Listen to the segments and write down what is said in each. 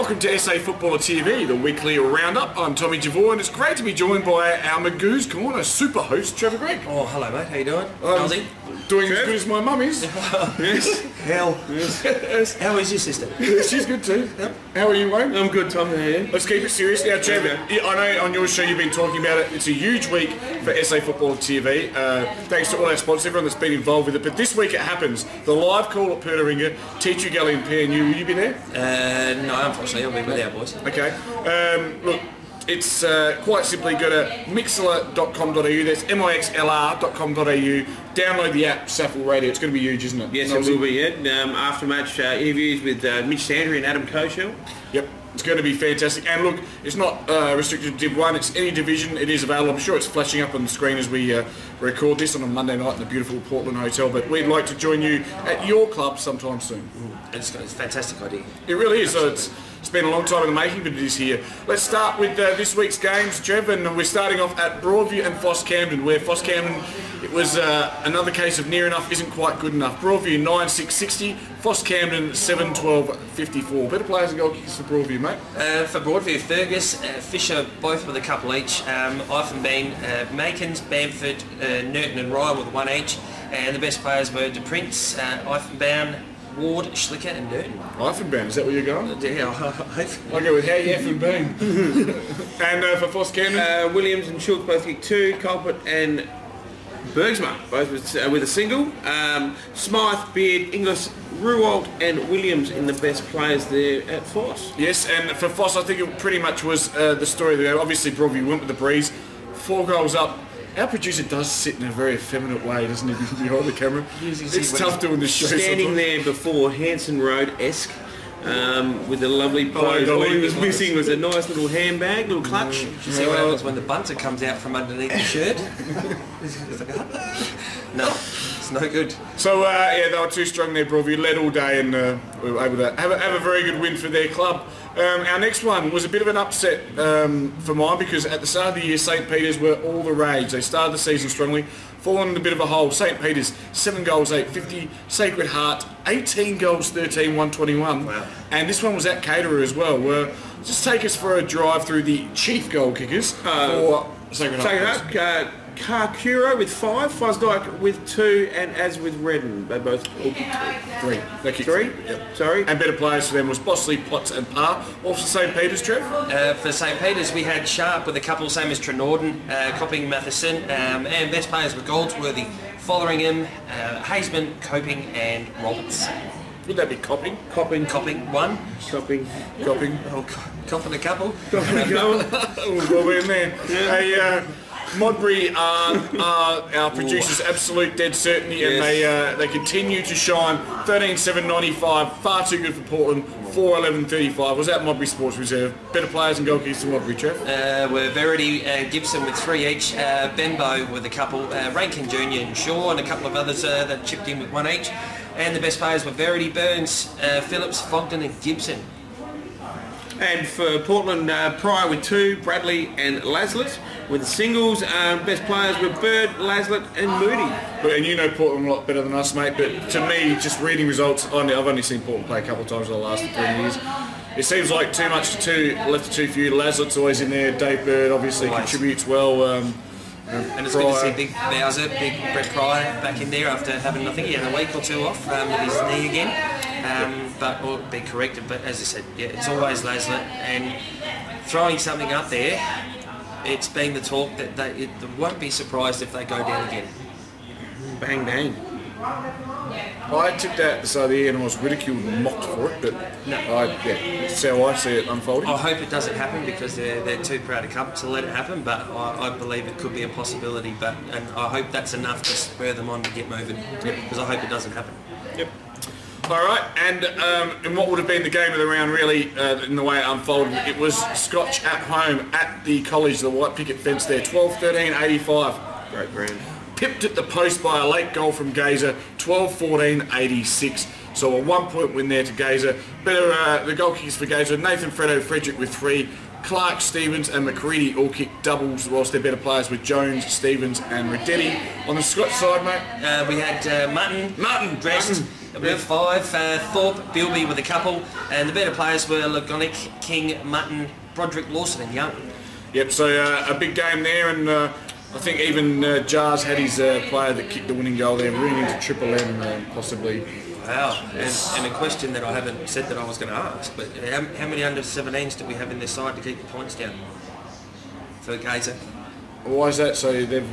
Welcome to SA Footballer TV, the weekly roundup. I'm Tommy Javor, and it's great to be joined by our Magoo's Corner super host, Trevor Gregg. Oh, hello mate, how you doing? How's he? Doing as good as my mummy's. Yes. How is your sister? She's good too. Yep. How are you, Wayne? I'm good, Tom. How are you? Let's keep it serious now, Trevor. I know on your show you've been talking about it. It's a huge week for SA Footballer TV. Thanks to all our sponsors, everyone that's been involved with it. But this week it happens. The live call at Pertaringa, Teacher Gully and PNU. Will you be there? No, unfortunately, I'll be with our boys. Okay. Look, it's quite simply go to mixlr.com.au. That's mixlr.com.au. Download the app, Saffel Radio. It's going to be huge, isn't it? Yes, it will be. Yeah. After-match interviews with Mitch Sandry and Adam Koshel. Yep. It's going to be fantastic. And look, it's not restricted to Div 1. It's any division. It is available. I'm sure it's flashing up on the screen as we record this on a Monday night in the beautiful Portland Hotel. But we'd like to join you at your club sometime soon. It's a fantastic idea. It really is. So it's been a long time in the making, but it is here. Let's start with this week's games, Trev, and we're starting off at Broadview and Foss Camden, where Foss Camden, it was another case of near enough isn't quite good enough. Broadview 9-6-60, Foss Camden 7-12-54. Better players and goal kickers for Broadview, mate? For Broadview, Fergus, Fisher, both with a couple each. Ifenbean, Makins, Bamford, Newton and Ryan with one each. And the best players were De Prince, Ifenbean, Ward, Schlicker and Newton. Ifenbean, is that where you're going? Yeah, I'll go with how you effing been. And for Foss Camden? Williams and Schultz both kicked two. Culprit and Bergsma both with a single. Smythe, Beard, Inglis, Ruwalt and Williams in the best players there at Foss. Yes, and for Foss I think it pretty much was the story of the game. Obviously Broadview went with the breeze. 4 goals up. Our producer does sit in a very effeminate way, doesn't he, behind the camera? It's tough doing this show. Standing there before Hanson Road-esque, with the lovely pose. All he was missing was a nice little handbag, little clutch. You see what happens when the bunter comes out from underneath the shirt? No, it's no good. So yeah, they were too strong there, Broadview. Led all day and we were able to have a very good win for their club. Our next one was a bit of an upset for mine because at the start of the year St Peter's were all the rage. They started the season strongly, fallen in a bit of a hole. St Peter's 7 goals 850, Sacred Heart 18 goals 13 121. Wow. And this one was at Caterer as well. Just take us for a drive through the chief goal kickers for Sacred Heart. Carcuro with 5, Fosdyke with 2, and as with Redden, they both all kicked 3. They kicked 3? Yep. Sorry. And better players for them was Bosley, Potts and Parr. Also St Peter's, Trev? For St Peter's we had Sharp with a couple, same as Trenorden, Copping, Matheson, and best players were Goldsworthy, Fotheringham, Hazeman, Coping and Roberts. Would that be Copping? Copping 1. Copping. Oh, Copping a couple. Copping a couple. We'll be in there. Hey, Modbury are our producers' absolute dead certainty, yes. And they continue to shine. 13-7-95, far too good for Portland. 4-11-35. Was that Modbury Sports Reserve? Better players and goalkeepers than Modbury, Trev? Were Verity, Gibson with 3 each, Benbow with a couple, Rankin Jr. and Shaw and a couple of others that chipped in with 1 each. And the best players were Verity, Burns, Phillips, Fogden and Gibson. And for Portland, Pryor with 2, Bradley and Laslett with the singles. Best players were Bird, Laslett and Moody. And you know Portland a lot better than us, mate, but to me, just reading results, I've only seen Portland play a couple of times in the last 3 years. It seems like too much to 2, left to 2 few. Laslett's always in there. Dave Bird obviously contributes well. And it's good to see Big Bowser, Big Brett Pryor back in there after having, I think he had a week or 2 off with his knee again. But will be corrected. But as I said, yeah, it's always Laslett and throwing something up there. It's been the talk that they won't be surprised if they go down again. Bang bang. I tipped that at the start of the year and I was ridiculed and mocked for it, but that's how I see it unfolding. I hope it doesn't happen because they're too proud to come to let it happen, but I believe it could be a possibility. And I hope that's enough to spur them on to get moving. Because I hope it doesn't happen. Yep. All right, and what would have been the game of the round really in the way it unfolded, it was Scotch at home at the college, the white picket fence there, 12-13-85. Great brand. Pipped at the post by a late goal from Gazer, 12-14-86. So a 1-point win there to Gazer. Better the goal kickers for Gazer, Nathan Fredo Frederick with 3, Clark, Stevens and McCready all kicked doubles, whilst their better players were Jones, Stevens and Reddetti. On the Scotch side, mate? We had Mutton dressed with 5, Thorpe, Bilby with a couple, and the better players were Lagonic, King, Mutton, Broderick, Lawson and Young. Yep, so a big game there, and I think even Jars had his player that kicked the winning goal there, running into Triple M possibly. Wow, and a question that I haven't said that I was going to ask, but how many under-17s do we have in this side to keep the points down for Gazer? Why is that? So they've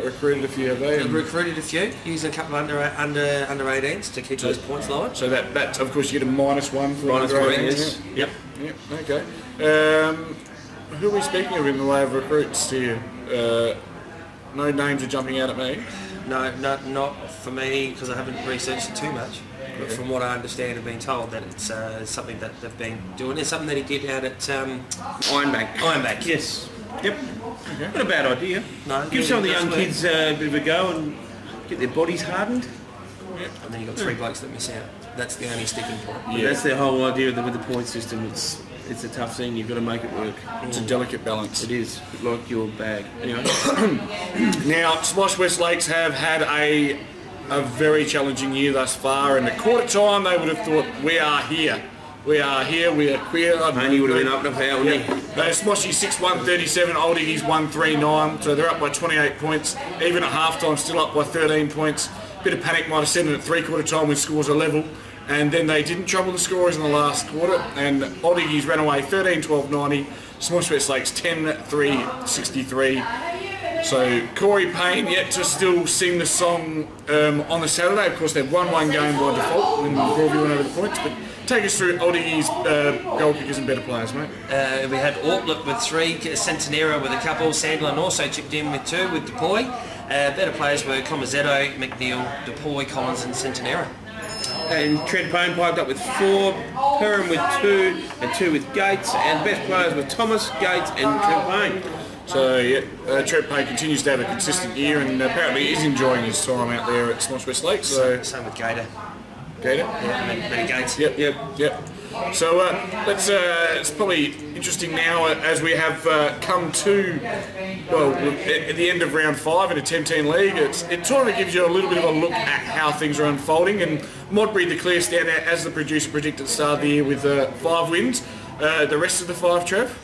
recruited a few, have they? They've recruited a few, using a couple of under 18s to keep those points lower. So that of course you get a -1 for -1, yes. Yep. Okay. Who are we speaking of in the way of recruits here? No names are jumping out at me. No, not for me because I haven't researched it too much. But from what I understand, I've been told that it's something that they've been doing. It's something that he did out at Ironbank. Ironbank. Yes. Yep. Okay. Not a bad idea. No. Give some of the young kids a bit of a go and get their bodies hardened. Yep. And then you've got 3 blokes that miss out. That's the only sticking point. Yeah. That's their whole idea with the point system. It's a tough thing. You've got to make it work. It's a delicate balance. It is, like your bag. Anyway. Now, Smosh West Lakes have had a very challenging year thus far. In the quarter time, they would have thought, we are here. We are here, we are queer. And he would have been up and about, wouldn't he? Smoshy 6-1-37, Oldie's 1-3-9, so they're up by 28 points. Even at half-time, still up by 13 points. Bit of panic might have set in at three-quarter time when scores are level. And then they didn't trouble the scorers in the last quarter, and Oldie's ran away 13-12-90, Smosh West Lakes 10-3-63. So Corey Payne yet to still sing the song on the Saturday. Of course, they've won one game by default when Broadview went over the points. But take us through Oldie's goal kickers and better players, mate. We had Ortlook with 3, Centenera with a couple, Sandlin also chipped in with 2 with DePoy. Better players were Comazetto, McNeil, DePoy, Collins and Centenera. And Trev Payne piped up with 4, Perrin with 2, and 2 with Gates, and best players were Thomas, Gates and Trev Payne. So yeah, Trev Payne continues to have a consistent year, and apparently is enjoying his time out there at Smosh West Lakes. So same with Gator. Gator? Yeah, many Gates. Yep. So it's probably interesting now as we have come to at the end of round 5 in a 10-team league. It sort of gives you a little bit of a look at how things are unfolding, and Modbury the clear standout as the producer predicted at the start of the year with 5 wins. The rest of the 5, Trev?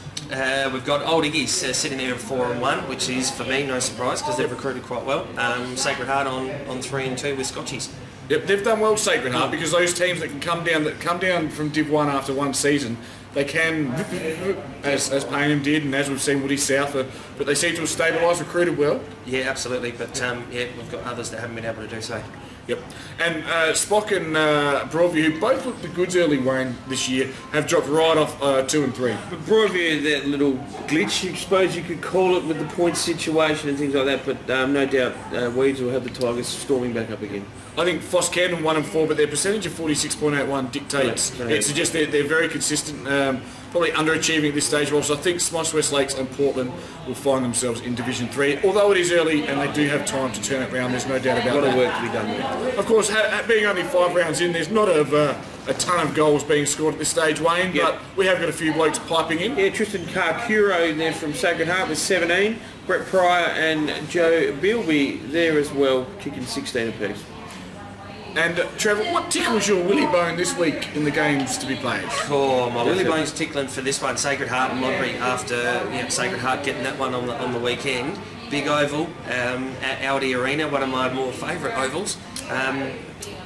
We've got Old Iggy's sitting there at 4-1, which is for me no surprise because they've recruited quite well. Sacred Heart on 3-2 with Scotchies. Yep, they've done well, Sacred Heart, because those teams that can come down from Div 1 after one season, they can, as Payneham did, and as we've seen Woody South, but they seem to have stabilised, recruited well. Yeah, absolutely, but we've got others that haven't been able to do so. Yep, and Spock and Broadview, who both looked the goods early, Wayne, this year, have dropped right off 2 and 3. But Broadview, that little glitch, I suppose you could call it, with the point situation and things like that, but no doubt Weeds will have the Tigers storming back up again. I think Foss Camden 1 and 4, but their percentage of 46.81 dictates. It suggests they're very consistent, probably underachieving at this stage. Also, I think Smosh West Lakes and Portland will find themselves in Division 3, although it is early and they do have time to turn it around. There's no doubt about that. A lot of work to be done there. Of course, being only 5 rounds in, there's not a ton of goals being scored at this stage, Wayne, but we have got a few blokes piping in. Yeah, Tristan Carcuro there from Sacred Heart with 17, Brett Pryor and Joe Bilby there as well, kicking 16 apiece. And Trevor, what tickles your willy bone this week in the games to be played? Oh, my willy bone's tickling for this one, Sacred Heart and Modbury, after Sacred Heart getting that one on the weekend. Big oval at Audi Arena, one of my more favourite ovals.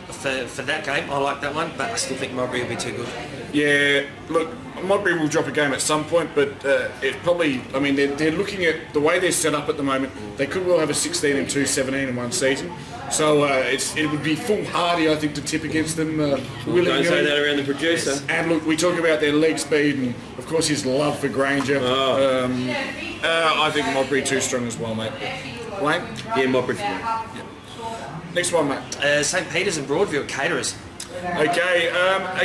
For that game, I like that one, but I still think Modbury will be too good. Yeah, look, Modbury will drop a game at some point, but it probably, I mean, they're looking at the way they're set up at the moment. They could well have a 16 and 2, 17 in one season. So it would be foolhardy, I think, to tip against them. Don't say that around the producer. Yes. And look, we talk about their leg speed and, of course, his love for Granger. I think Modbury too strong as well, mate. Wayne? Yeah, Modbury for me. Yeah. Next one, mate. St. Peter's and Broadview at Caterers. Okay,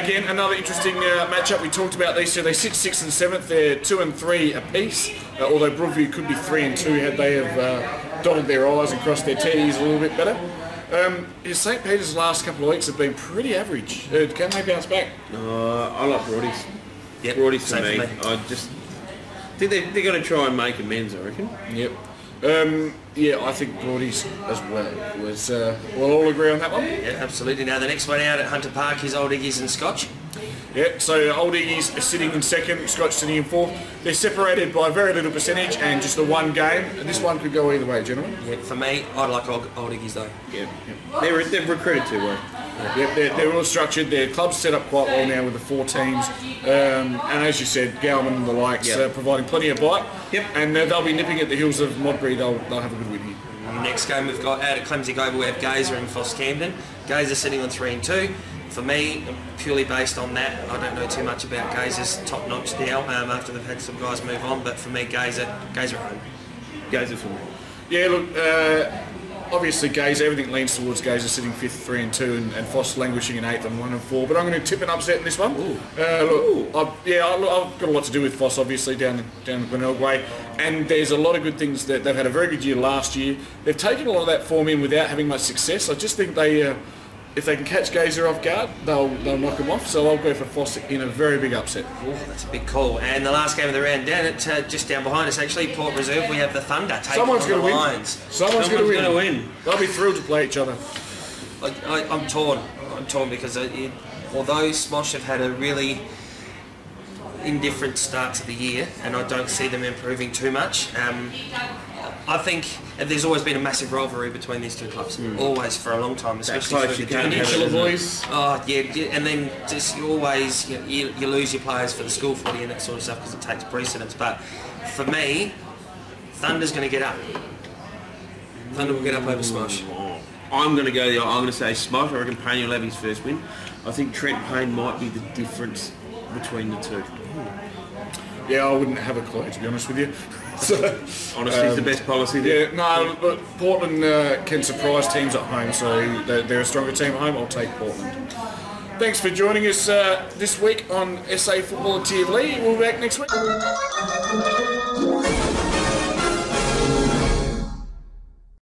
again, another interesting matchup. We talked about these two. They sit 6th and 7th. They're 2 and 3 apiece, although Broadview could be 3 and 2 had they have dotted their I's and crossed their T's a little bit better. St. Peter's last couple of weeks have been pretty average. Can they bounce back? I like Broadies. Yep. Broadies for me. I just think they're going to try and make amends, I reckon. Yep. Yeah, I think Broadies as well. We'll all agree on that one. Yeah, absolutely. Now the next one out at Hunter Park is Old Iggy's and Scotch. Yeah, so Old Iggy's are sitting in second, Scotch sitting in fourth. They're separated by very little percentage and just the one game. And this one could go either way, gentlemen. Yeah, for me, I like Old Iggy's though. Yeah. They've recruited too well. Yeah, they're all structured. Their club's set up quite well now with the 4 teams. And as you said, Galman and the likes providing plenty of bite. Yep. And they'll be nipping at the heels of Modbury. They'll have a good win here. Next game we've got out at Clemsy Global, we have Gazer and Foss Camden. Gazer sitting on 3 and 2. For me, purely based on that, I don't know too much about Gazer's top notch now after they've had some guys move on, but for me, Gazer home. Gazer for me. Yeah, look, obviously Gazer, everything leans towards Gazer sitting 5th, 3 and 2, and Foss languishing in 8th and 1 and 4, but I'm going to tip an upset in this one. I've got a lot to do with Foss, obviously, down the Glenelg way, and there's a lot of good things. That they've had a very good year last year. They've taken a lot of that form in without having much success. I just think they... if they can catch Gazer off guard, they'll knock them off. So I'll go for Foss in a very big upset. Oh, that's a big call. And the last game of the round, down at just down behind us, actually, Port Reserve, we have the Thunder taking on the Lions. Someone's going to win. They'll be thrilled to play each other. I'm torn. I'm torn because although Smosh have had a really indifferent start to the year, and I don't see them improving too much. I think there's always been a massive rivalry between these two clubs, always for a long time, especially for the Peninsula boys. Oh yeah, and then just you always you lose your players for the school footy and that sort of stuff because it takes precedence. But for me, Thunder's going to get up. Thunder will get up over Smosh. I'm going to go. I'm going to say Smosh. I reckon Payne will have his first win. I think Trent Payne might be the difference between the two. Yeah, I wouldn't have a clue, to be honest with you. So, honestly, it's the best policy there. Yeah, no, but Portland can surprise teams at home, so they're a stronger team at home. I'll take Portland. Thanks for joining us this week on SA Football at TV. We'll be back next week.